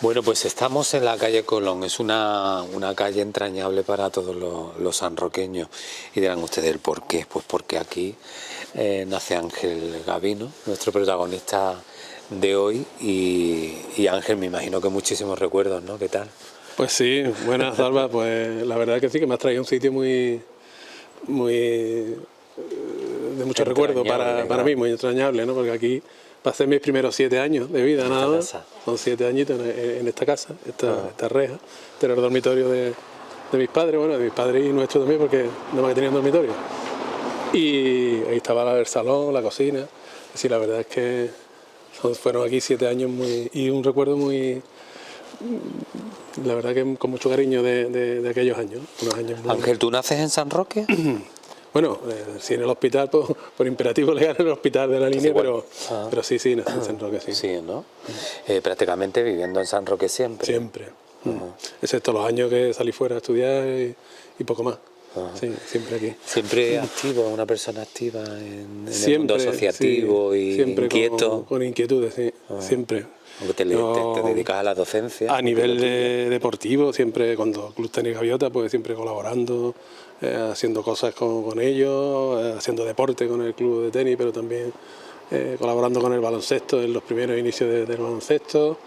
Bueno, pues estamos en la calle Colón, es una calle entrañable para todos los sanroqueños. Y dirán ustedes el por qué. Pues porque aquí nace Ángel Gavino, nuestro protagonista de hoy, y Ángel, me imagino que muchísimos recuerdos, ¿no? ¿Qué tal? Pues sí, buenas, Alba. Pues la verdad que sí, que me has traído un sitio muy de mucho recuerdo para mí, muy entrañable, ¿no? Porque aquí pasé mis primeros 7 años de vida, nada más. Son 7 añitos en esta casa, esta reja. Este era el dormitorio de mis padres, bueno, de mis padres y nuestro también, porque nada más que tenían dormitorio. Y ahí estaba el salón, la cocina. Sí, la verdad es que fueron aquí 7 años y un recuerdo muy, la verdad que con mucho cariño de aquellos años, unos años muy... Ángel, ¿tú naces en San Roque? Bueno, sí, en el hospital, por imperativo legal, en el hospital de la línea, pero sí, nací en San Roque, sí. Sí, ¿no? Prácticamente viviendo en San Roque siempre. Siempre. Excepto los años que salí fuera a estudiar y poco más. Sí, siempre aquí. Siempre activo, una persona activa en el mundo asociativo, sí, y siempre inquieto. Con inquietudes, sí, siempre. Aunque te dedicas a la docencia. A nivel deportivo, siempre cuando Club Tenis Gaviota, pues siempre colaborando, haciendo cosas con ellos, haciendo deporte con el club de tenis, pero también colaborando con el baloncesto en los primeros inicios del baloncesto.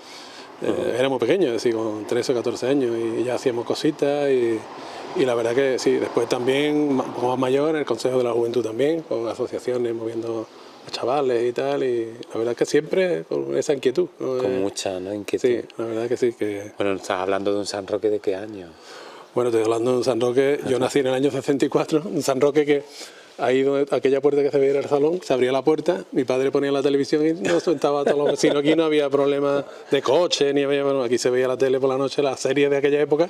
Éramos pequeños, es decir, con 13 o 14 años, y ya hacíamos cositas y la verdad que sí, después también, un poco más mayor, en el Consejo de la Juventud también, con asociaciones moviendo a chavales y tal, y la verdad que siempre con esa inquietud, ¿no? Con mucha, ¿no?, inquietud. Sí, la verdad que sí. Bueno, ¿estás hablando de un San Roque de qué año? Bueno, estoy hablando de un San Roque, yo nací en el año 64, un San Roque que ahí donde aquella puerta que se veía en el salón, se abría la puerta, mi padre ponía la televisión y nos sentaba a todos los vecinos. Aquí no había problemas de coche, ni había, bueno, aquí se veía la tele por la noche, las series de aquella época,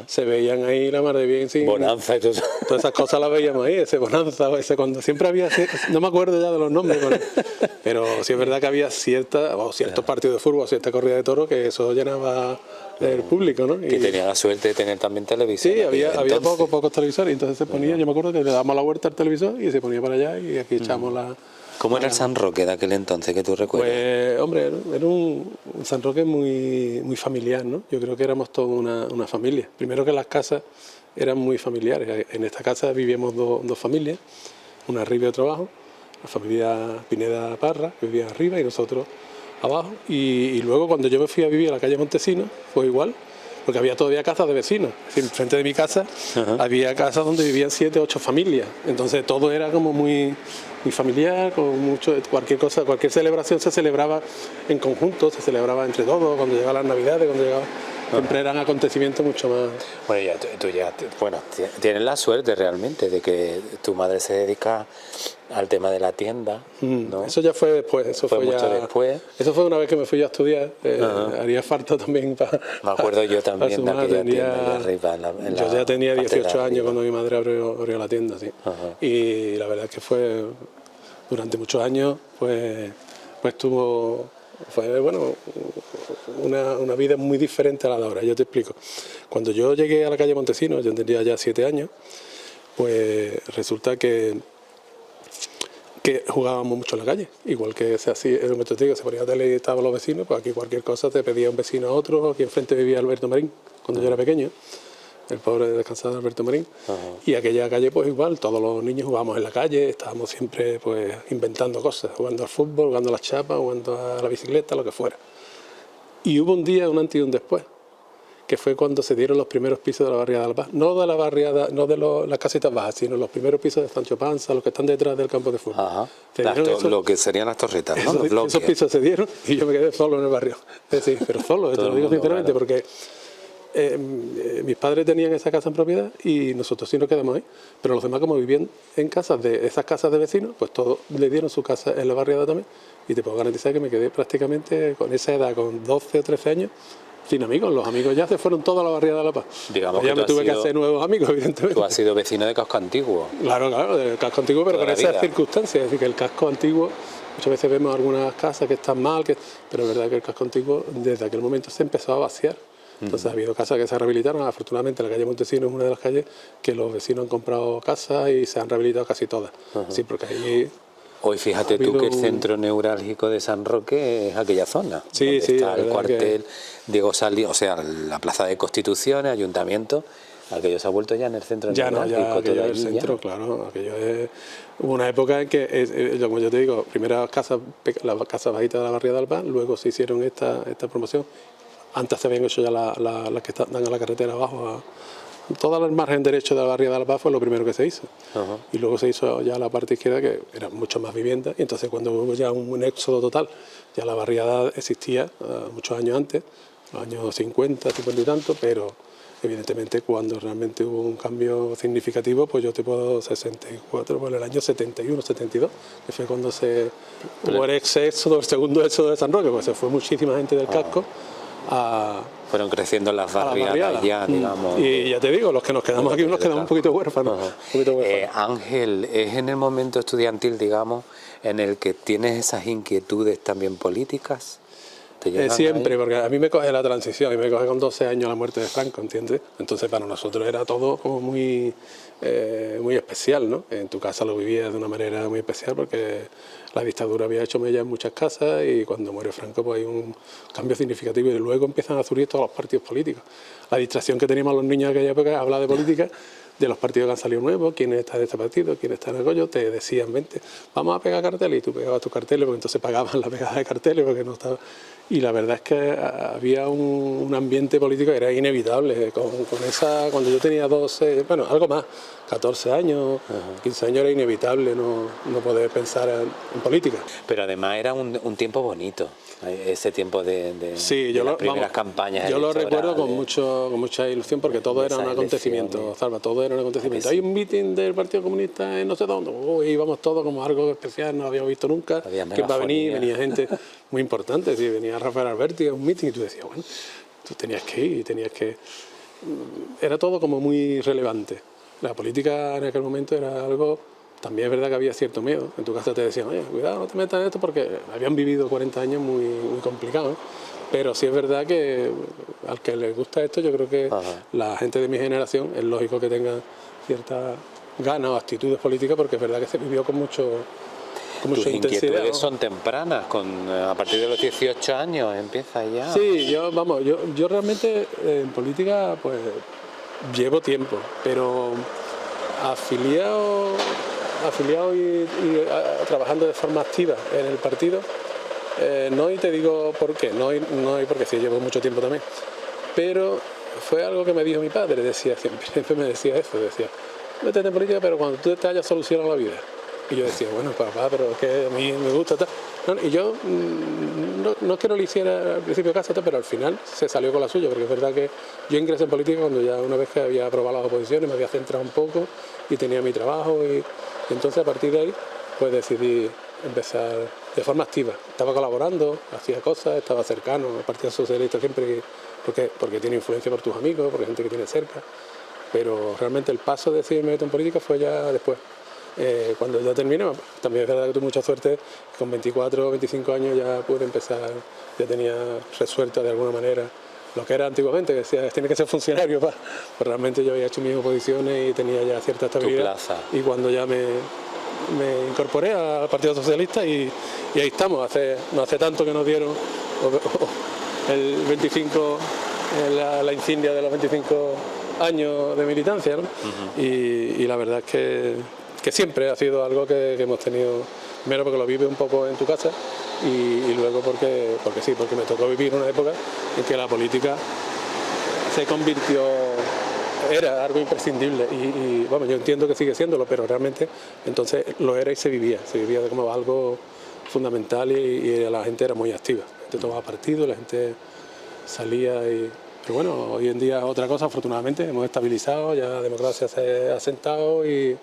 se veían ahí la mar de bien. Sí, Bonanza y todo eso. Todas esas cosas las veíamos ahí, ese Bonanza, ese cuando siempre había, no me acuerdo ya de los nombres, pero sí es verdad que había ciertos partidos de fútbol, cierta corrida de toros, que eso llenaba el público, ¿no? Que tenía la suerte de tener también televisión. Sí, había pocos televisores, y entonces se ponía, yo me acuerdo que le dábamos la vuelta al televisor y se ponía para allá y aquí echamos la... ¿Cómo era el San Roque de aquel entonces que tú recuerdas? Pues, hombre, era un San Roque muy familiar, ¿no? Yo creo que éramos toda una familia. Primero que las casas eran muy familiares. En esta casa vivíamos dos familias, una arriba y otra abajo. La familia Pineda Parra, que vivía arriba, y nosotros abajo. Y luego cuando yo me fui a vivir a la calle Montesinos, fue igual, porque había todavía casas de vecinos. Frente de mi casa había casas donde vivían 7 o 8 familias. Entonces todo era como muy familiar, con mucho, cualquier celebración se celebraba en conjunto, se celebraba entre todos, cuando llegaban las Navidades, siempre eran acontecimientos mucho más... Bueno, tú ya tienes la suerte realmente de que tu madre se dedica al tema de la tienda, ¿no? Eso ya fue después, eso fue mucho después. Eso fue una vez que me fui a estudiar, haría falta también para... Me acuerdo yo también de aquella tienda arriba. Yo ya tenía 18 años cuando mi madre abrió la tienda, sí. Y la verdad es que fue, durante muchos años, fue bueno, una vida muy diferente a la de ahora. Yo te explico. Cuando yo llegué a la calle Montesinos, yo tendría ya 7 años, pues resulta que jugábamos mucho en la calle, igual que se hacía en un momento, se ponía la tele y estaban los vecinos, pues aquí cualquier cosa te pedía un vecino a otro. Aquí enfrente vivía Alberto Marín, cuando yo era pequeño, el pobre descansado Alberto Marín. Y aquella calle pues igual, todos los niños jugábamos en la calle, estábamos siempre pues inventando cosas, jugando al fútbol, jugando a las chapas, jugando a la bicicleta, lo que fuera. Y hubo un día, un antes y un después, que fue cuando se dieron los primeros pisos de la barriada de La Paz, no de la barriada, no de las casitas bajas, sino los primeros pisos de Sancho Panza, los que están detrás del campo de fútbol. Lo que serían las torretas, ¿no? Esos pisos se dieron y yo me quedé solo en el barrio. Es decir, pero solo, te lo digo sinceramente, porque mis padres tenían esa casa en propiedad y nosotros sí nos quedamos ahí, pero los demás, como vivían en casas de esas casas de vecinos, pues todos le dieron su casa en la barriada también, y te puedo garantizar que me quedé prácticamente con esa edad, con 12 o 13 años, sin amigos. Los amigos ya se fueron todos a la barriada de La Paz. Digamos pues ya que me tuve que hacer nuevos amigos, evidentemente. Tú has sido vecino de Casco Antiguo. Claro, del Casco Antiguo, pero con esas circunstancias. Es decir, que el Casco Antiguo, muchas veces vemos algunas casas que están mal, pero es verdad que el Casco Antiguo desde aquel momento se empezó a vaciar. Entonces ha habido casas que se rehabilitaron. Afortunadamente la calle Montesinos es una de las calles que los vecinos han comprado casas y se han rehabilitado casi todas. Sí, porque ahí Hoy fíjate tú que el centro neurálgico de San Roque es aquella zona. Sí, donde sí, está el cuartel Diego Salí, o sea, la plaza de Constituciones, ayuntamiento. Aquello se ha vuelto ya en el centro ya no, neurálgico. ya aquello es el centro, claro. Aquello es, hubo una época en que, como yo te digo, primero la casa bajita de la barriada del Albán, luego se hicieron esta promoción. Antes se habían hecho ya las que dan a la carretera abajo. Todo el margen derecho de la barriada del Albán fue lo primero que se hizo. Y luego se hizo ya la parte izquierda, que era mucho más vivienda. Y entonces cuando hubo ya un éxodo total, ya la barriada existía muchos años antes, los años 50, 50 y tanto, pero evidentemente cuando realmente hubo un cambio significativo, pues yo te puedo 64, pues en el año 71, 72, que fue cuando hubo el éxodo, el segundo éxodo de San Roque, pues se fue muchísima gente del casco fueron creciendo las barriadas ya, digamos. Y ya te digo, los que nos quedamos aquí nos quedamos un poquito huérfanos. Ángel, ¿es en el momento estudiantil, digamos, en el que tienes esas inquietudes también políticas? Siempre, porque a mí me coge la transición, a mí me coge con 12 años la muerte de Franco, ¿entiendes? Entonces para nosotros era todo como muy especial, ¿no? En tu casa lo vivías de una manera muy especial porque la dictadura había hecho mella en muchas casas y cuando muere Franco pues hay un cambio significativo y luego empiezan a surgir todos los partidos políticos. La distracción que teníamos los niños en aquella época es hablar de política, de los partidos que han salido nuevos, quién está de este partido, quién está en el Goyo, te decían, vente, vamos a pegar carteles, y tú pegabas tus carteles, porque entonces pagaban la pegada de carteles, porque no estaba... Y la verdad es que había un ambiente político que era inevitable, cuando yo tenía 12, bueno, algo más, 14 años, 15 años era inevitable no poder pensar en política. Pero además era un tiempo bonito, ese tiempo de sí, las primeras campañas. Yo lo recuerdo con mucha ilusión porque todo era un acontecimiento, Salva, todo era un acontecimiento. Hay un meeting del Partido Comunista en no sé dónde, íbamos todos como algo especial, no habíamos visto nunca, quién va a venir, venía gente muy importante, sí, venía Rafael Alberti a un meeting y tú decías, bueno, tú tenías que ir, era todo como muy relevante. La política en aquel momento era algo, también es verdad que había cierto miedo. En tu casa te decían, oye, cuidado, no te metas en esto porque habían vivido 40 años muy complicados. ¿Eh? Pero sí es verdad que al que le gusta esto, yo creo que la gente de mi generación es lógico que tenga ciertas ganas o actitudes políticas porque es verdad que se vivió con mucha Tus intensidad. Inquietudes, ¿no? Son tempranas, a partir de los 18 años empieza ya. Sí, yo realmente en política pues llevo tiempo, pero afiliado y trabajando de forma activa en el partido, no, y te digo por qué, no porque sí llevo mucho tiempo también, pero fue algo que me dijo mi padre, siempre me decía eso, métete en política pero cuando tú te hayas solucionado la vida. Y yo decía, bueno, papá, pero es que a mí me gusta tal. Y yo no es que no le hiciera al principio caso, pero al final se salió con la suya, porque es verdad que yo ingresé en política cuando ya una vez que había aprobado las oposiciones, me había centrado un poco y tenía mi trabajo y entonces a partir de ahí pues decidí empezar de forma activa. Estaba colaborando, hacía cosas, estaba cercano al Partido Socialista siempre, porque tiene influencia por tus amigos, porque hay gente que tiene cerca, pero realmente el paso de decidirme meter en política fue ya después. Cuando ya terminé, también es verdad que tuve mucha suerte, con 24 o 25 años ya pude empezar, ya tenía resuelta de alguna manera lo que era antiguamente, que decía, tiene que ser funcionario, pues realmente yo había hecho mis oposiciones y tenía ya cierta estabilidad. Y cuando ya me incorporé al Partido Socialista y ahí estamos, no hace tanto que nos dieron el 25, la insignia de los 25 años de militancia, ¿no? Y la verdad es que siempre ha sido algo que hemos tenido, primero porque lo vives un poco en tu casa y luego porque me tocó vivir una época en que la política era algo imprescindible y bueno, yo entiendo que sigue siéndolo, pero realmente entonces lo era y se vivía como algo fundamental y la gente era muy activa, la gente tomaba partido, la gente salía pero bueno, hoy en día es otra cosa, afortunadamente hemos estabilizado, ya la democracia se ha asentado y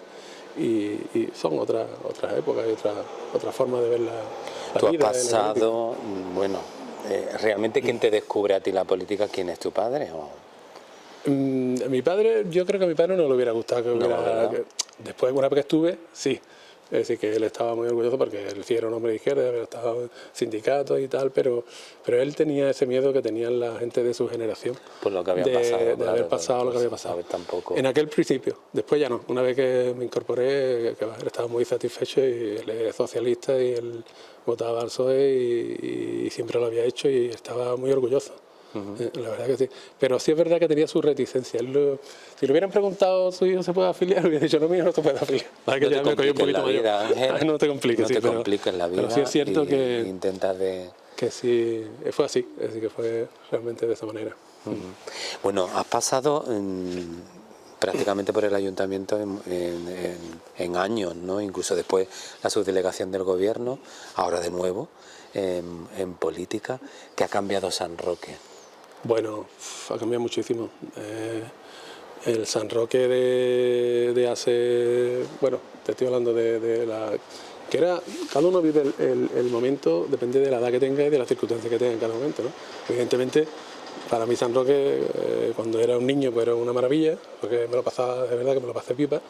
son otras épocas y otra forma de ver la Tú vida. Has pasado, bueno, ¿realmente quién te descubre a ti la política? ¿Quién es tu padre? Mi padre, yo creo que a mi padre no le hubiera gustado después, una vez que estuve, sí, Es decir, que él estaba muy orgulloso porque él sí era un hombre de izquierda, había estado en sindicatos y tal, pero él tenía ese miedo que tenían la gente de su generación. Por lo que había pasado. De claro, haber pasado lo que había pues, pasado. Tampoco. En aquel principio, después ya no. Una vez que me incorporé, él estaba muy satisfecho y él es socialista y él votaba al PSOE y siempre lo había hecho y estaba muy orgulloso. La verdad que sí. Pero sí es verdad que tenía su reticencia. Si le hubieran preguntado su hijo se puede afiliar, hubiera dicho, no, mío, no se puede afiliar. No que te ya me cogí un poquito mayor. Ángel, No te compliques, no sí, te compliques la vida. Pero sí es cierto que intentas de... que sí, fue así, es decir, que fue realmente de esa manera. Bueno, has pasado prácticamente por el ayuntamiento en años, ¿no? Incluso después la subdelegación del gobierno, ahora de nuevo en política. ¿Qué ha cambiado San Roque? Bueno, ha cambiado muchísimo. El San Roque de hace, bueno, te estoy hablando de la... que era, cada uno vive el momento, depende de la edad que tenga y de las circunstancias que tenga en cada momento, ¿no? Evidentemente, para mí San Roque, cuando era un niño, pues era una maravilla, porque me lo pasaba, de verdad que me lo pasé pipa.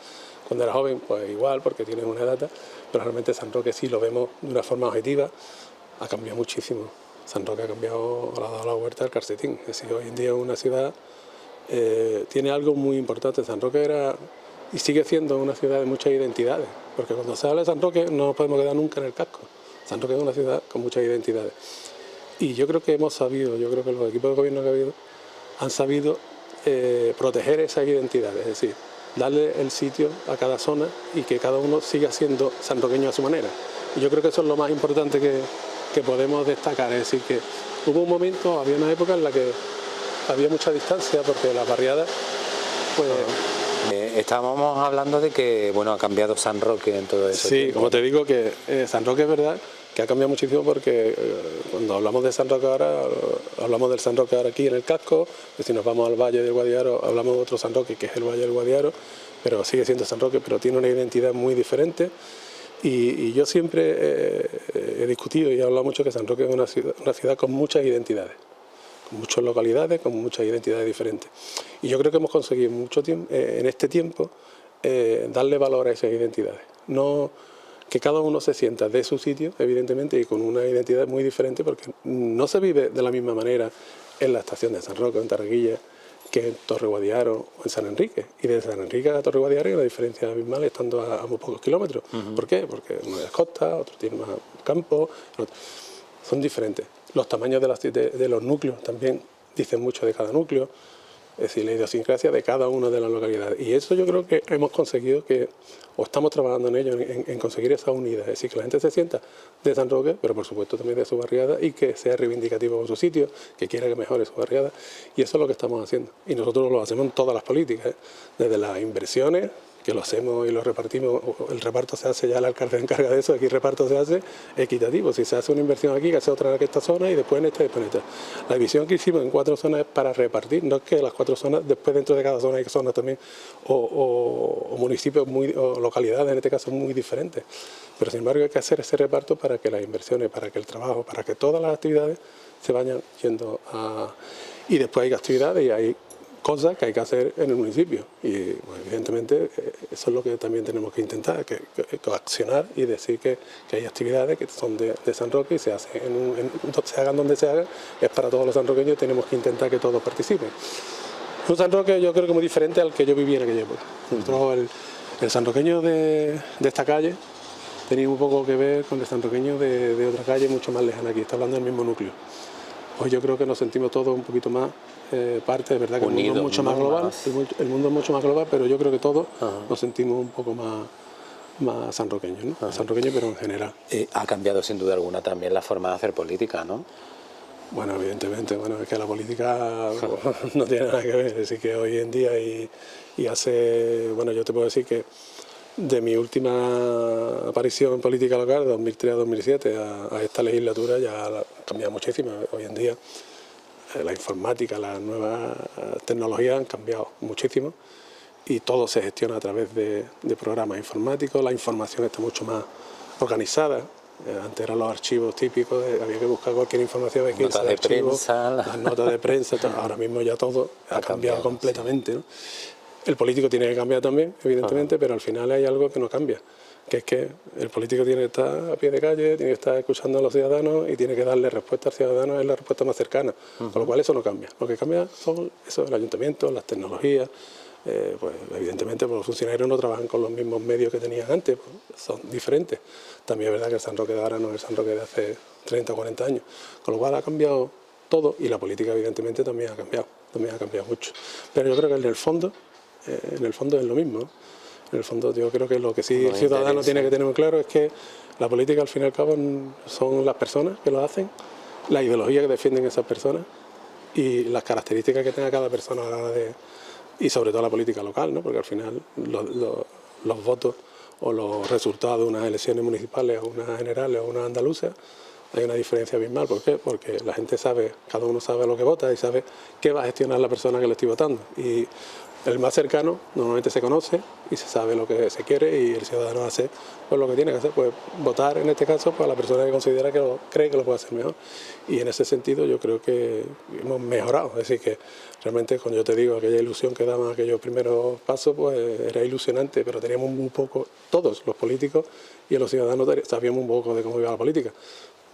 Cuando era joven, pues igual, porque tienes una edad, pero realmente San Roque sí lo vemos de una forma objetiva, ha cambiado muchísimo. San Roque ha cambiado, ha dado la vuelta al calcetín. Es decir, hoy en día una ciudad tiene algo muy importante. San Roque era y sigue siendo una ciudad de muchas identidades, porque cuando se habla de San Roque no nos podemos quedar nunca en el casco. San Roque es una ciudad con muchas identidades. Y yo creo que hemos sabido, yo creo que los equipos de gobierno que ha habido han sabido proteger esas identidades, es decir, darle el sitio a cada zona y que cada uno siga siendo sanroqueño a su manera. Y yo creo que eso es lo más importante que podemos destacar, es decir, que hubo un momento, había una época en la que había mucha distancia porque las barriadas, pues... Estábamos hablando de que, bueno, ha cambiado San Roque en todo eso. Sí, tiempo. como te digo, que San Roque es verdad que ha cambiado muchísimo porque cuando hablamos de San Roque ahora, hablamos del San Roque ahora aquí en el casco, y si nos vamos al Valle del Guadiaro, hablamos de otro San Roque que es el Valle del Guadiaro, pero sigue siendo San Roque, pero tiene una identidad muy diferente. Y yo siempre he discutido y he hablado mucho que San Roque es una ciudad con muchas identidades, con muchas localidades, con muchas identidades diferentes. Y yo creo que hemos conseguido mucho tiempo, en este tiempo darle valor a esas identidades. No que cada uno se sienta de su sitio, evidentemente, y con una identidad muy diferente, porque no se vive de la misma manera en la estación de San Roque, en Tarreguilla, que en Torre Guadiaro o en San Enrique. Y de San Enrique a Torre Guadiaro hay una diferencia abismal estando a muy pocos kilómetros. ¿Por qué? Porque uno es costa, otro tiene más campo, son diferentes. Los tamaños de los núcleos también dicen mucho de cada núcleo, es decir, la idiosincrasia de cada una de las localidades. Y eso yo creo que hemos conseguido o estamos trabajando en ello, en conseguir esa unidad. Es decir, que la gente se sienta de San Roque, pero por supuesto también de su barriada y que sea reivindicativo con su sitio, que quiera que mejore su barriada. Y eso es lo que estamos haciendo. Y nosotros lo hacemos en todas las políticas, desde las inversiones, que lo hacemos y lo repartimos, el reparto se hace, ya el alcalde se encarga de eso, aquí el reparto se hace equitativo, si se hace una inversión aquí, que hace otra en esta zona y después en esta y después en esta. La división que hicimos en 4 zonas es para repartir, no es que las 4 zonas, después dentro de cada zona hay zonas también, o municipios, o localidades en este caso muy diferentes, pero sin embargo hay que hacer ese reparto para que las inversiones, para que el trabajo, para que todas las actividades se vayan yendo a... Y después hay actividades y hay cosas que hay que hacer en el municipio y pues, evidentemente eso es lo que también tenemos que intentar, que accionar y decir que hay actividades que son de San Roque y se hacen se hagan donde se hagan, es para todos los sanroqueños y tenemos que intentar que todos participen. Un San Roque yo creo que muy diferente al que yo viví en aquella época. Nosotros, el sanroqueño de esta calle tenía un poco que ver con el sanroqueño de otra calle mucho más lejana, aquí está hablando del mismo núcleo. Hoy yo creo que nos sentimos todos un poquito más parte, es verdad que unidos, el mundo es mucho más global, el mundo es mucho más global, pero yo creo que todos nos sentimos un poco más sanroqueños, ¿no? Sanroqueños, pero en general. Ha cambiado sin duda alguna también la forma de hacer política, ¿no? Bueno, evidentemente, es que la política no tiene nada que ver, es decir, que hoy en día y hace, yo te puedo decir que de mi última aparición en política local, de 2003 a 2007, a esta legislatura ya ha cambiado muchísimo. Hoy en día la informática, las nuevas tecnologías han cambiado muchísimo y todo se gestiona a través de programas informáticos, la información está mucho más organizada. Antes eran los archivos típicos, había que buscar cualquier información, hay que irse al archivo, las notas de prensa, ahora mismo ya todo ha cambiado completamente, ¿no? El político tiene que cambiar también, evidentemente, pero al final hay algo que no cambia, que es que el político tiene que estar a pie de calle, tiene que estar escuchando a los ciudadanos y tiene que darle respuesta al ciudadano, es la respuesta más cercana, con lo cual eso no cambia. Lo que cambia son eso, el ayuntamiento, las tecnologías. Pues evidentemente pues, los funcionarios no trabajan con los mismos medios que tenían antes, pues, son diferentes. También es verdad que el San Roque de ahora no es el San Roque de hace 30 o 40 años, con lo cual ha cambiado todo y la política evidentemente también ha cambiado mucho. Pero yo creo que en el fondo es lo mismo, ¿no? En el fondo yo creo que lo que sí el ciudadano tiene que tener muy claro es que la política al fin y al cabo son las personas que lo hacen, la ideología que defienden esas personas y las características que tenga cada persona a la hora de... Y sobre todo la política local, ¿no? Porque al final los votos o los resultados de unas elecciones municipales o unas generales o unas andaluzas, hay una diferencia abismal. ¿Por qué? Porque la gente sabe, cada uno sabe lo que vota y sabe qué va a gestionar la persona que le estoy votando. Y el más cercano normalmente se conoce y se sabe lo que se quiere y el ciudadano hace pues, lo que tiene que hacer, pues votar en este caso pues, a la persona que considera que cree que lo puede hacer mejor. Y en ese sentido yo creo que hemos mejorado, es decir que realmente cuando yo te digo aquella ilusión que daban aquellos primeros pasos pues era ilusionante, pero teníamos un poco, todos los políticos y los ciudadanos sabíamos un poco de cómo iba la política.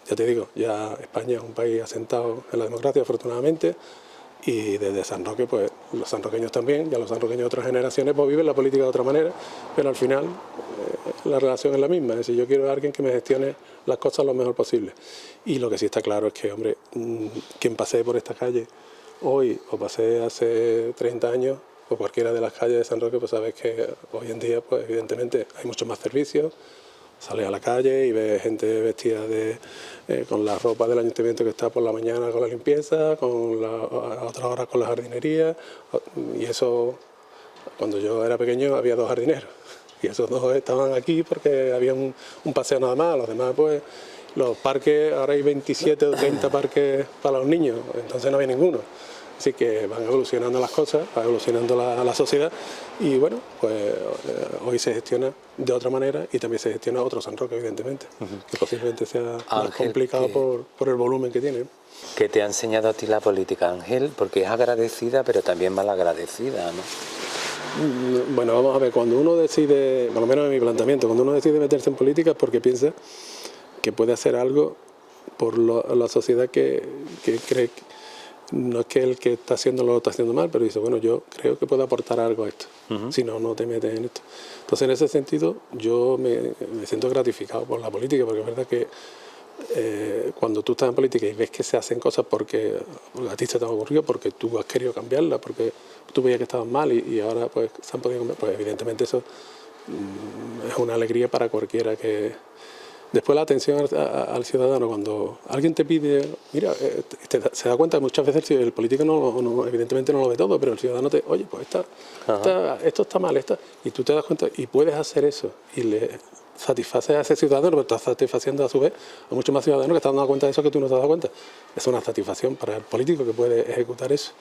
Ya te digo, ya España es un país asentado en la democracia afortunadamente. Y desde San Roque, pues los sanroqueños también, ya los sanroqueños de otras generaciones pues viven la política de otra manera, pero al final la relación es la misma, es decir, yo quiero a alguien que me gestione las cosas lo mejor posible. Y lo que sí está claro es que, hombre, quien pase por esta calle hoy o pasé hace 30 años, o cualquiera de las calles de San Roque, pues sabes que hoy en día, pues evidentemente hay muchos más servicios. Sales a la calle y ves gente vestida con la ropa del ayuntamiento que está por la mañana con la limpieza, a otras horas con la jardinería. Y eso, cuando yo era pequeño, había 2 jardineros. Y esos 2 estaban aquí porque había un paseo nada más. Los demás, pues, los parques, ahora hay 27 o 30 parques para los niños, entonces no había ninguno. Así que van evolucionando las cosas, va evolucionando la sociedad y bueno, pues hoy se gestiona de otra manera y también se gestiona otro San Roque, evidentemente, que posiblemente sea más complicado por el volumen que tiene. ¿Qué te ha enseñado a ti la política, Ángel? Porque es agradecida, pero también malagradecida, ¿no? Bueno, vamos a ver, cuando uno decide, por lo menos en mi planteamiento, cuando uno decide meterse en política es porque piensa que puede hacer algo por la sociedad que cree que no es que el que está haciéndolo lo está haciendo mal, pero dice, bueno, yo creo que puedo aportar algo a esto, si no, no te metes en esto. Entonces, en ese sentido, yo me siento gratificado por la política, porque es verdad que cuando tú estás en política y ves que se hacen cosas porque a ti se te ha ocurrido, porque tú has querido cambiarla, porque tú veías que estaban mal y ahora pues se han podido cambiar, pues evidentemente eso es una alegría para cualquiera que... Después la atención al ciudadano, cuando alguien te pide, mira, se da cuenta muchas veces el político evidentemente no lo ve todo, pero el ciudadano te, oye, pues esto está mal, y tú te das cuenta y puedes hacer eso y le satisfaces a ese ciudadano, pero estás satisfaciendo a su vez a muchos más ciudadanos que están dando cuenta de eso que tú no te has dado cuenta. Es una satisfacción para el político que puede ejecutar eso.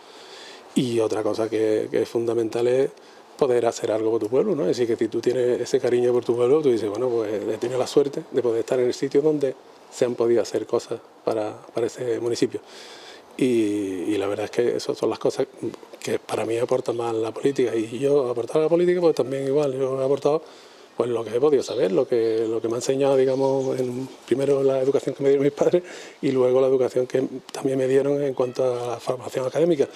Y otra cosa que es fundamental es poder hacer algo por tu pueblo, ¿no? Es decir, que si tú tienes ese cariño por tu pueblo, tú dices, bueno, pues he tenido la suerte de poder estar en el sitio donde se han podido hacer cosas para ese municipio. Y la verdad es que esas son las cosas que para mí aportan más la política. Y yo aportar a la política, pues también igual, yo he aportado pues lo que he podido saber, lo que me ha enseñado, digamos, primero la educación que me dieron mis padres y luego la educación que también me dieron en cuanto a la formación académica.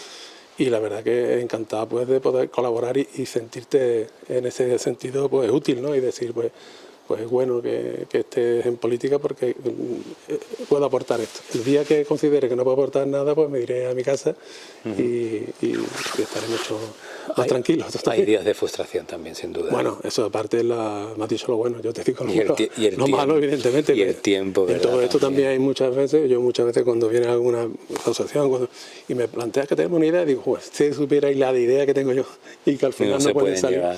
Y la verdad que encantado pues, de poder colaborar y sentirte en ese sentido pues, útil, ¿no? Y decir, pues es bueno que estés en política porque puedo aportar esto. El día que considere que no puedo aportar nada, pues me iré a mi casa y estaré mucho más tranquilo. Hay días de frustración también, sin duda. Bueno, eso aparte me has dicho lo bueno, yo te digo lo malo, evidentemente. Y el tiempo, ¿verdad? En todo esto también hay muchas veces cuando viene alguna asociación y me planteas que tenemos una idea, digo, pues si supierais la idea que tengo yo y que al final no puede salir. Llevar.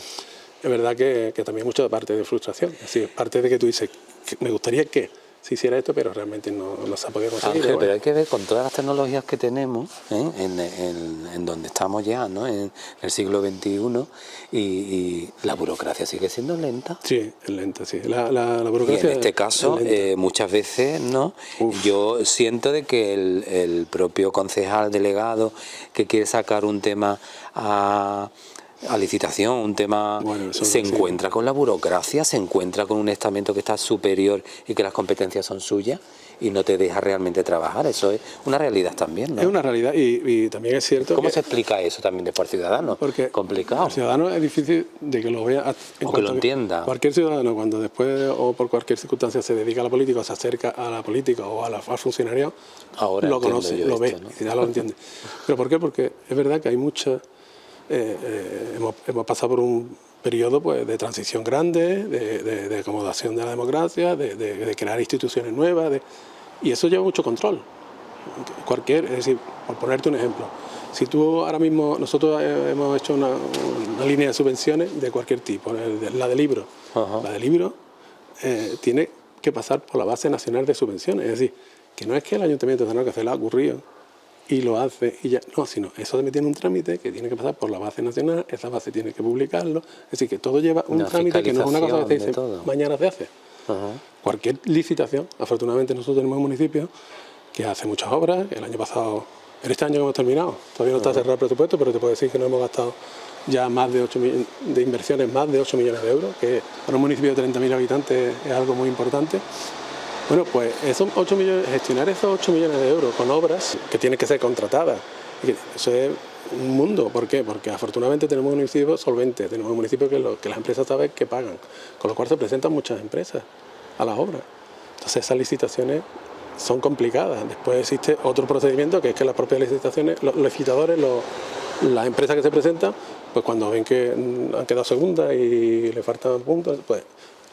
Es verdad que también mucha parte de frustración, es decir, parte de que tú dices, me gustaría que se hiciera esto, pero realmente no se ha podido conseguir. Ángel, pero hay que ver con todas las tecnologías que tenemos en donde estamos ya, ¿no? En el siglo XXI, y la burocracia sigue siendo lenta. Sí, es lenta, sí. La burocracia. Y en este caso, muchas veces, ¿no? Yo siento de que el propio concejal delegado que quiere sacar un tema a licitación, un tema, Bueno, eso se sí. encuentra con la burocracia, se encuentra con un estamento que está superior y que las competencias son suyas y no te deja realmente trabajar. Eso es una realidad también, ¿no? Es una realidad y también es cierto ¿Cómo que... se explica eso también después al ciudadano? Porque Complicado. el ciudadano es difícil de que lo vea O que lo entienda. Cualquier ciudadano, cuando después o por cualquier circunstancia se dedica a la política o se acerca a la política o al funcionariado, Ahora lo entiendo conoce, yo lo ve esto, ¿no? y ya lo entiende. ¿Pero por qué? Porque es verdad que hay muchas... hemos pasado por un periodo pues, de transición grande, de acomodación de la democracia, de crear instituciones nuevas, y eso lleva mucho control. Es decir, por ponerte un ejemplo, si tú ahora mismo, nosotros hemos hecho una línea de subvenciones de cualquier tipo, la de libros. La de libros tiene que pasar por la base nacional de subvenciones, es decir, que no es que el Ayuntamiento de Zaragoza se le ha ocurrido y lo hace y ya, no, sino eso tiene un trámite que tiene que pasar por la base nacional, esa base tiene que publicarlo, es decir, que todo lleva un trámite que no es una cosa que se dice mañana se hace. Cualquier licitación, afortunadamente nosotros tenemos un municipio que hace muchas obras, el año pasado, en este año que hemos terminado, todavía no está cerrado el presupuesto, pero te puedo decir que no hemos gastado ya más de 8 de inversiones, más de 8 millones de euros, que para un municipio de 30.000 habitantes es algo muy importante. Bueno, pues esos 8 millones, gestionar esos 8 millones de euros con obras que tienen que ser contratadas, eso es un mundo. ¿Por qué? Porque afortunadamente tenemos un municipio solvente, tenemos un municipio que las empresas saben que pagan, con lo cual se presentan muchas empresas a las obras. Entonces esas licitaciones son complicadas. Después existe otro procedimiento que es que las propias licitaciones, los licitadores, las empresas que se presentan, pues cuando ven que han quedado segundas y le faltan puntos, pues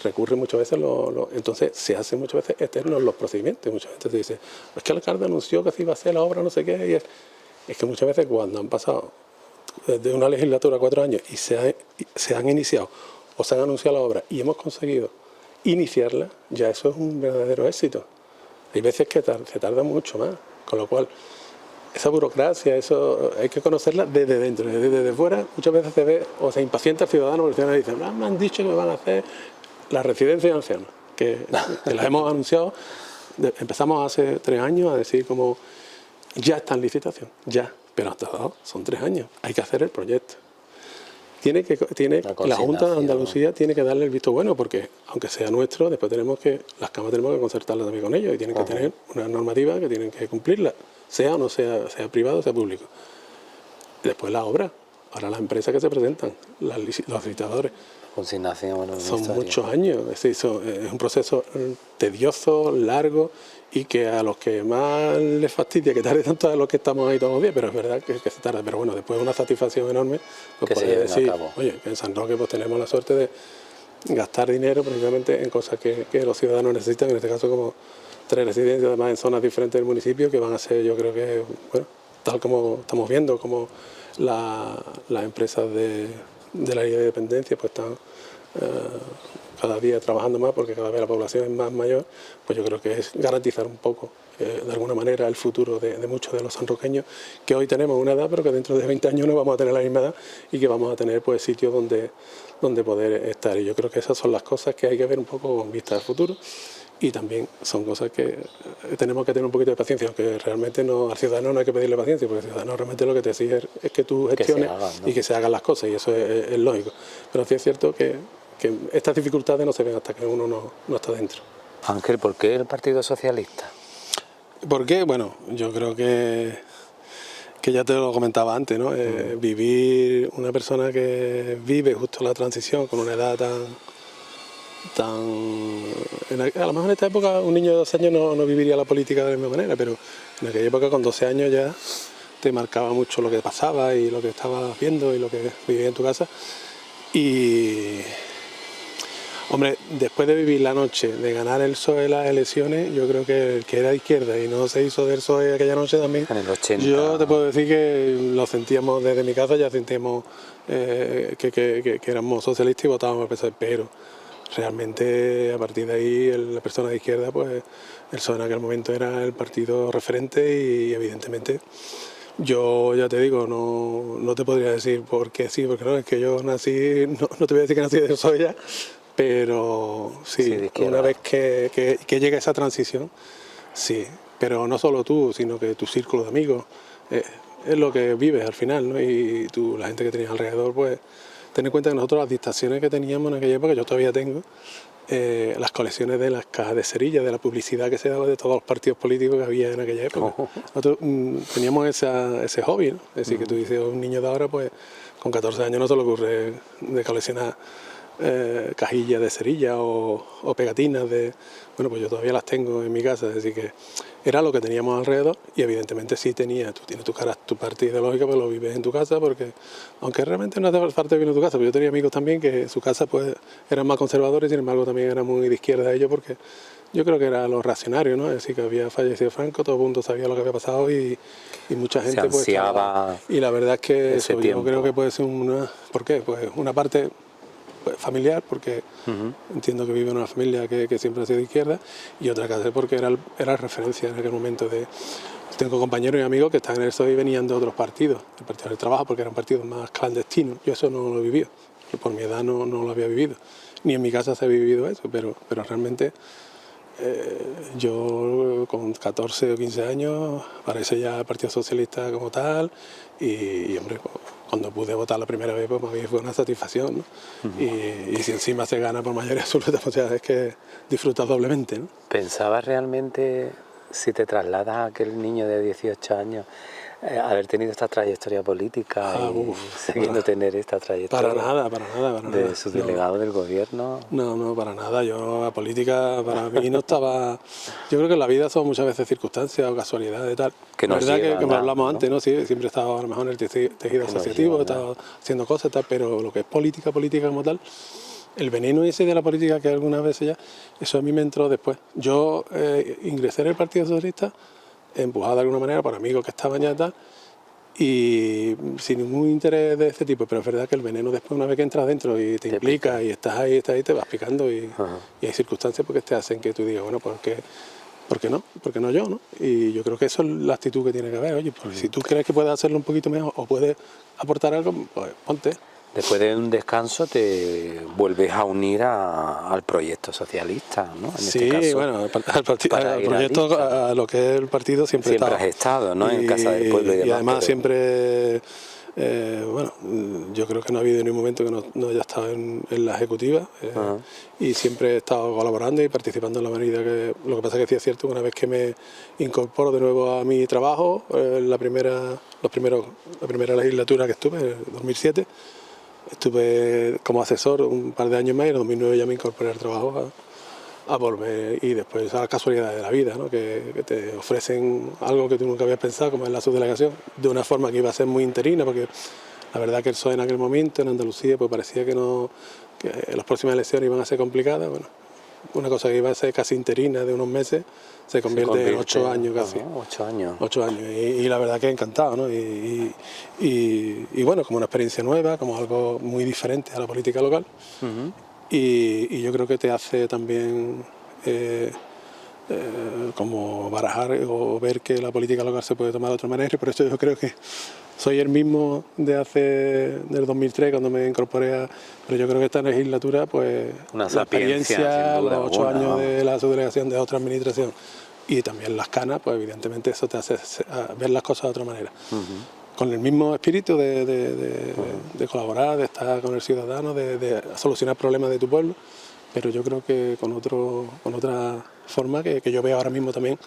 recurren muchas veces, entonces se hacen muchas veces eternos los procedimientos. Muchas veces se dice, es que el alcalde anunció que se iba a hacer la obra, no sé qué, y es que muchas veces cuando han pasado desde una legislatura 4 años y se han iniciado o se han anunciado la obra y hemos conseguido iniciarla, ya eso es un verdadero éxito. Hay veces que se tarda mucho más, con lo cual esa burocracia, eso hay que conocerla desde dentro, desde fuera. Muchas veces se ve o se impacienta el ciudadano, porque el ciudadano dice, me han dicho que me van a hacer la residencia de ancianos, que las hemos anunciado. Empezamos hace 3 años a decir como ya está en licitación, ya, pero hasta ahora son 3 años, hay que hacer el proyecto. La Junta de Andalucía tiene que darle el visto bueno, porque aunque sea nuestro, después las cámaras tenemos que concertarlas también con ellos y tienen que tener una normativa que tienen que cumplirla, sea o no sea privado o sea público. Y después la obra, ahora las empresas que se presentan, los licitadores, son muchos años, es decir, es un proceso tedioso, largo, y que a los que más les fastidia que tarde tanto a los que estamos ahí todos los días, pero es verdad que se tarda. Pero bueno, después una satisfacción enorme, pues poder decir, oye, que en San Roque pues tenemos la suerte de gastar dinero precisamente en cosas que los ciudadanos necesitan, en este caso como 3 residencias, además en zonas diferentes del municipio, que van a ser, yo creo que, bueno, tal como estamos viendo, como las empresas de la ley de dependencia pues están cada día trabajando más, porque cada vez la población es más mayor, pues yo creo que es garantizar un poco, de alguna manera, el futuro de muchos de los sanroqueños, que hoy tenemos una edad, pero que dentro de 20 años no vamos a tener la misma edad y que vamos a tener pues sitios donde poder estar. Y yo creo que esas son las cosas que hay que ver un poco con vista al futuro, y también son cosas que tenemos que tener un poquito de paciencia, aunque realmente al ciudadano no hay que pedirle paciencia, porque el ciudadano realmente lo que te exige es que tú gestiones y que se hagan las cosas, y eso es lógico. Pero sí es cierto que estas dificultades no se ven hasta que uno no está dentro. Ángel, ¿por qué el Partido Socialista? ¿Por qué? Bueno, yo creo que ya te lo comentaba antes, ¿no? Vivir, una persona que vive justo la transición con una edad a lo mejor en esta época un niño de 2 años no viviría la política de la misma manera, pero en aquella época con 12 años ya te marcaba mucho lo que pasaba y lo que estabas viendo y lo que vivía en tu casa. Y hombre, después de vivir la noche, de ganar el PSOE las elecciones, yo creo que el que era de izquierda y no se hizo del PSOE aquella noche también, en el 80. Yo te puedo decir que lo sentíamos desde mi casa, ya sentíamos que éramos socialistas y votábamos al PSOE, pero realmente a partir de ahí la persona de izquierda, pues el PSOE en aquel momento era el partido referente y evidentemente yo ya te digo, no te podría decir por qué sí, porque no, es que yo nací, no te voy a decir que nací de PSOE ya, pero sí, una vez que llega esa transición, sí, pero no solo tú, sino que tu círculo de amigos, es lo que vives al final, ¿no? Y tú, la gente que tenías alrededor, pues ten en cuenta que nosotros las distracciones que teníamos en aquella época, yo todavía tengo, las colecciones de las cajas de cerillas, de la publicidad que se daba de todos los partidos políticos que había en aquella época. Nosotros teníamos ese hobby, ¿no? Es decir, que tú dices, un niño de ahora, pues con 14 años no se le ocurre de coleccionar cajillas de cerillas o pegatinas de... Bueno, pues yo todavía las tengo en mi casa, es decir que era lo que teníamos alrededor y evidentemente sí tú tienes tu parte ideológica, pues lo vives en tu casa porque, aunque realmente no hace falta vivir en tu casa, pero yo tenía amigos también que en su casa pues eran más conservadores, sin embargo también eran muy de izquierda ellos porque yo creo que era lo reaccionario, ¿no? Es decir, que había fallecido Franco, todo el mundo sabía lo que había pasado y mucha gente pues estaba... Y la verdad es que eso, tiempo. yo creo que puede ser una... ¿Por qué? Pues una parte familiar, porque entiendo que vive en una familia que siempre ha sido de izquierda, y otra casa porque era referencia en aquel momento de... Tengo compañeros y amigos que están en el PSOE y venían de otros partidos, el Partido del Trabajo, porque eran partidos más clandestinos. Yo eso no lo he vivido, por mi edad no lo había vivido, ni en mi casa se ha vivido eso, pero realmente yo con 14 o 15 años aparece ya el Partido Socialista como tal y hombre, cuando pude votar la primera vez, pues para mí fue una satisfacción, ¿no? Y si encima se gana por mayoría absoluta, pues ya es que disfrutas doblemente, ¿no? ¿Pensabas realmente, si te trasladas a aquel niño de 18 años, haber tenido esta trayectoria política siguiendo tener esta trayectoria? Para nada. ¿De su delegado del gobierno? No, para nada. Yo, la política para mí no estaba... Yo creo que en la vida son muchas veces circunstancias o casualidades y tal. Que la verdad llevan, que me hablamos antes, ¿no? Sí, siempre he estado a lo mejor en el tejido asociativo, he estado haciendo cosas y tal, pero lo que es política como tal, el veneno ese de la política que algunas veces ya, eso a mí me entró después. Yo ingresé en el Partido Socialista empujado de alguna manera por amigos que estaban ya tal y sin ningún interés de este tipo, pero es verdad que el veneno después una vez que entras dentro y te implica y estás ahí, te vas picando y hay circunstancias porque te hacen que tú digas, bueno, ¿por qué no? ¿Por qué no yo? ¿No? Y yo creo que eso es la actitud que tiene que haber, oye, pues si tú crees que puedes hacerlo un poquito mejor o puedes aportar algo, pues ponte. Después de un descanso te vuelves a unir al proyecto socialista, ¿no? En sí, este caso, bueno, al proyecto, a lo que es el partido siempre has estado, ¿no? En Casa del Pueblo y demás. Y además siempre, bueno, yo creo que no ha habido ni un momento que no haya estado en la ejecutiva y siempre he estado colaborando y participando en la medida que... Lo que pasa es que sí es cierto que una vez que me incorporo de nuevo a mi trabajo, la primera legislatura que estuve, en 2007, estuve como asesor un par de años más y en 2009 ya me incorporé al trabajo a volver y después a las casualidades de la vida, ¿no? que te ofrecen algo que tú nunca habías pensado, como es la subdelegación, de una forma que iba a ser muy interina, porque la verdad que el PSOE en aquel momento en Andalucía pues parecía que las próximas elecciones iban a ser complicadas. Bueno, una cosa que iba a ser casi interina de unos meses se convierte en 8 años casi. 8 años. 8 años y la verdad que encantado, ¿no? Y bueno, como una experiencia nueva, como algo muy diferente a la política local. Y yo creo que te hace también como barajar o ver que la política local se puede tomar de otra manera y por eso yo creo que soy el mismo del 2003 cuando me incorporé pero yo creo que esta legislatura pues una la experiencia, los 8 años de la subdelegación de otra administración y también las canas, pues evidentemente eso te hace ver las cosas de otra manera. Con el mismo espíritu de colaborar, de estar con el ciudadano, de solucionar problemas de tu pueblo, pero yo creo que con otra forma que yo veo ahora mismo también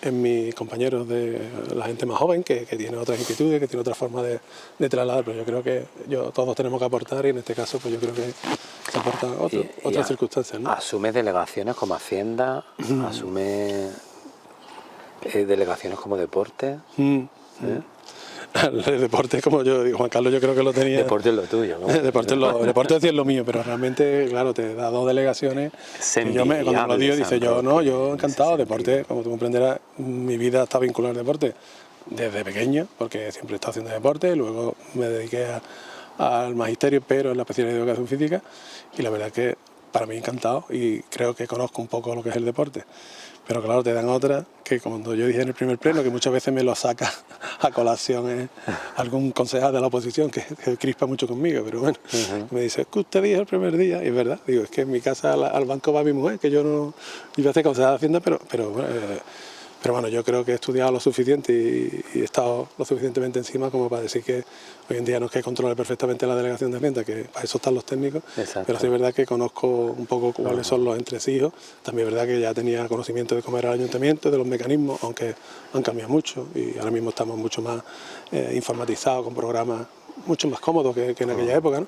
en mis compañeros de la gente más joven, que tiene otras inquietudes, que tiene otra forma de trasladar, pero yo creo que todos tenemos que aportar y en este caso pues yo creo que se aportan otras circunstancias, ¿no? Asumes delegaciones como Hacienda, asumes delegaciones como Deporte. El deporte, como yo digo, Juan Carlos, yo creo que lo tenía... Deporte es lo tuyo, ¿no? Deporte es lo mío, pero realmente, claro, te da 2 delegaciones. Cuando me lo dio, dice yo encantado, deporte, como tú comprenderás, mi vida está vinculada al deporte desde pequeño, porque siempre he estado haciendo deporte, luego me dediqué al magisterio, pero en la especialidad de educación física, y la verdad que para mí encantado, y creo que conozco un poco lo que es el deporte. Pero claro, te dan otra que, como yo dije en el primer pleno, que muchas veces me lo saca a colación algún concejal de la oposición que crispa mucho conmigo, pero bueno, me dice, es que usted dijo el primer día, y es verdad, digo, es que en mi casa al banco va mi mujer, que yo no iba a ser concejal de Hacienda, pero bueno, Pero bueno, yo creo que he estudiado lo suficiente y he estado lo suficientemente encima como para decir que hoy en día no es que controle perfectamente la delegación de renta, que para eso están los técnicos, Exacto. pero sí es verdad que conozco un poco cuáles son los entresijos. También es verdad que ya tenía conocimiento de cómo era el ayuntamiento, de los mecanismos, aunque han cambiado mucho y ahora mismo estamos mucho más informatizados, con programas mucho más cómodos que en aquella época, ¿no?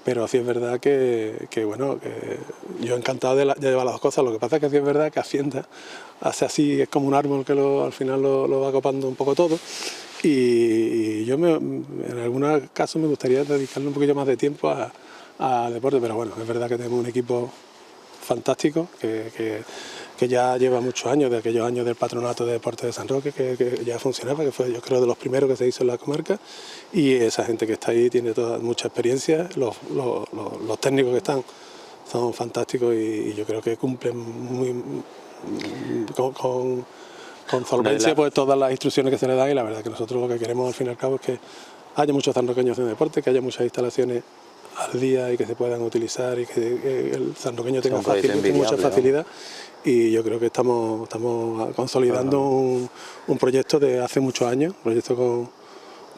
Pero sí es verdad que bueno, que yo encantado de llevar las dos cosas. Lo que pasa es que sí es verdad que Hacienda hace así, es como un árbol que al final lo va copando un poco todo. Y yo en algunos casos me gustaría dedicarle un poquillo más de tiempo a deporte, pero bueno, es verdad que tenemos un equipo fantástico que ya lleva muchos años, de aquellos años del Patronato de Deportes de San Roque, que ya funcionaba, que fue yo creo de los primeros que se hizo en la comarca, y esa gente que está ahí tiene mucha experiencia, los técnicos que están son fantásticos y yo creo que cumplen con solvencia pues todas las instrucciones que se les dan, y la verdad que nosotros lo que queremos al fin y al cabo es que haya muchos sanroqueños en deporte, que haya muchas instalaciones al día y que se puedan utilizar y que el sanroqueño tenga mucha facilidad. Y yo creo que estamos consolidando un proyecto de hace muchos años, un proyecto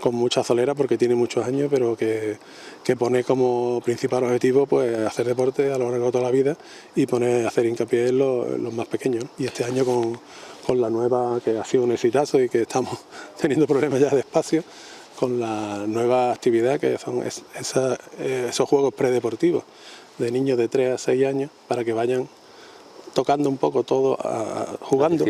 con mucha solera porque tiene muchos años, pero que pone como principal objetivo pues hacer deporte a lo largo de toda la vida y hacer hincapié en los más pequeños, ¿no? Y este año con la nueva, que ha sido un exitazo y que estamos teniendo problemas ya de espacio, con la nueva actividad que son esos juegos predeportivos de niños de 3 a 6 años para que vayan tocando un poco todo, jugando,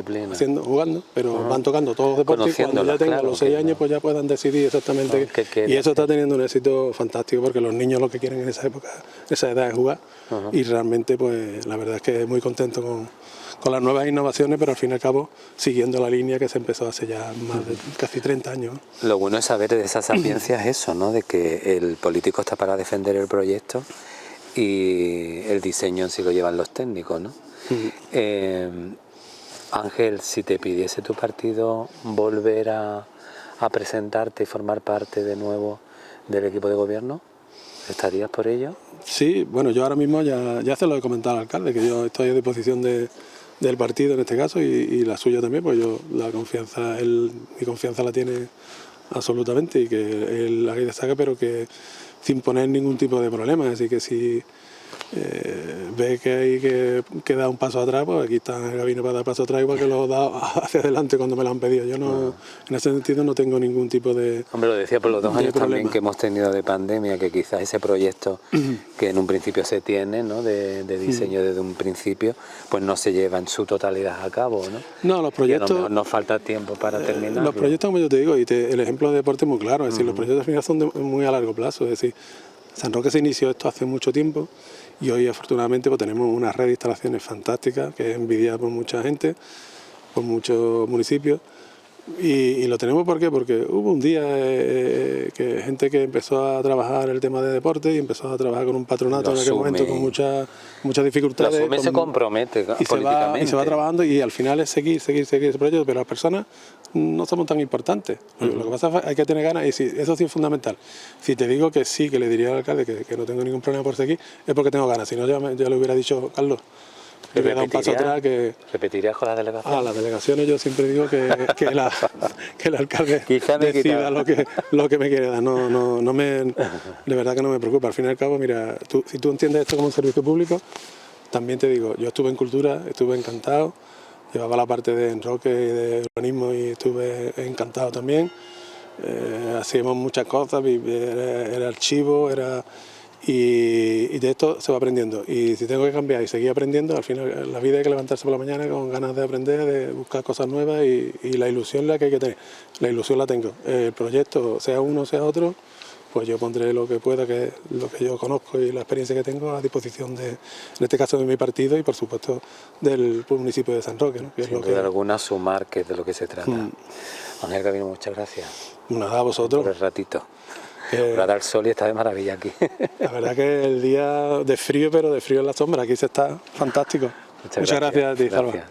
pero van tocando todos los deportes y cuando ya tengan los 6 años pues ya puedan decidir exactamente y eso está teniendo un éxito fantástico porque los niños lo que quieren en esa época, esa edad es jugar y realmente pues la verdad es que muy contento con las nuevas innovaciones, pero al fin y al cabo siguiendo la línea que se empezó hace ya más de casi 30 años. Lo bueno es saber de esa sapiencia es eso, ¿no? De que el político está para defender el proyecto y el diseño en sí lo llevan los técnicos, ¿no? Ángel, si te pidiese tu partido volver a presentarte y formar parte de nuevo del equipo de gobierno, ¿estarías por ello? Sí, bueno, yo ahora mismo ya se lo he comentado al alcalde, que yo estoy a disposición del partido en este caso y la suya también, pues yo mi confianza la tiene absolutamente y que él la destaca, pero que sin poner ningún tipo de problema, así que si ve que hay que dar un paso atrás, pues aquí está el gabinete para dar paso atrás, igual que lo he dado hacia adelante cuando me lo han pedido. Yo no, en ese sentido no tengo ningún tipo de... Hombre, lo decía por los 2 años también que hemos tenido de pandemia, que quizás ese proyecto que en un principio se tiene, ¿no? de diseño desde un principio, pues no se lleva en su totalidad a cabo, ¿no? No, los proyectos... A lo nos falta tiempo para terminar. Los proyectos, como yo te digo, y el ejemplo de deporte es muy claro, es decir, los proyectos al final son muy a largo plazo, es decir, San Roque se inició esto hace mucho tiempo y hoy afortunadamente pues, tenemos una red de instalaciones fantástica que es envidiada por mucha gente, por muchos municipios y lo tenemos ¿por qué? Porque hubo un día que gente que empezó a trabajar el tema de deporte y empezó a trabajar con un patronato en aquel momento con muchas dificultades. Lo asume, se compromete políticamente. Y se va trabajando y al final es seguir ese proyecto, pero las personas no somos tan importantes. Lo que pasa es que hay que tener ganas y eso sí es fundamental. Si te digo que sí, que le diría al alcalde que no tengo ningún problema por seguir, es porque tengo ganas. Si no, ya le hubiera dicho, Carlos, le hubiera dado un paso atrás. ¿Repetirías con las delegaciones? Las delegaciones yo siempre digo que el alcalde decida lo que me quiere dar. De verdad que no me preocupa. Al fin y al cabo, mira, si tú entiendes esto como un servicio público, también te digo, yo estuve en cultura, estuve encantado. Llevaba la parte de enroque y de urbanismo y estuve encantado también. Hacíamos muchas cosas, era archivo, y de esto se va aprendiendo. Y si tengo que cambiar y seguir aprendiendo, al final la vida hay que levantarse por la mañana con ganas de aprender, de buscar cosas nuevas y la ilusión la que hay que tener. La ilusión la tengo. El proyecto, sea uno o sea otro, pues yo pondré lo que pueda, que es lo que yo conozco y la experiencia que tengo a disposición en este caso de mi partido y por supuesto del municipio de San Roque, ¿no? Que sin duda alguna sumar, que es de lo que se trata. Ángel Gabino, muchas gracias. Nada, a vosotros. Por el ratito. Para dar sol y está de maravilla aquí. La verdad que el día de frío, pero de frío en la sombra, aquí se está fantástico. Muchas gracias a ti, Salva.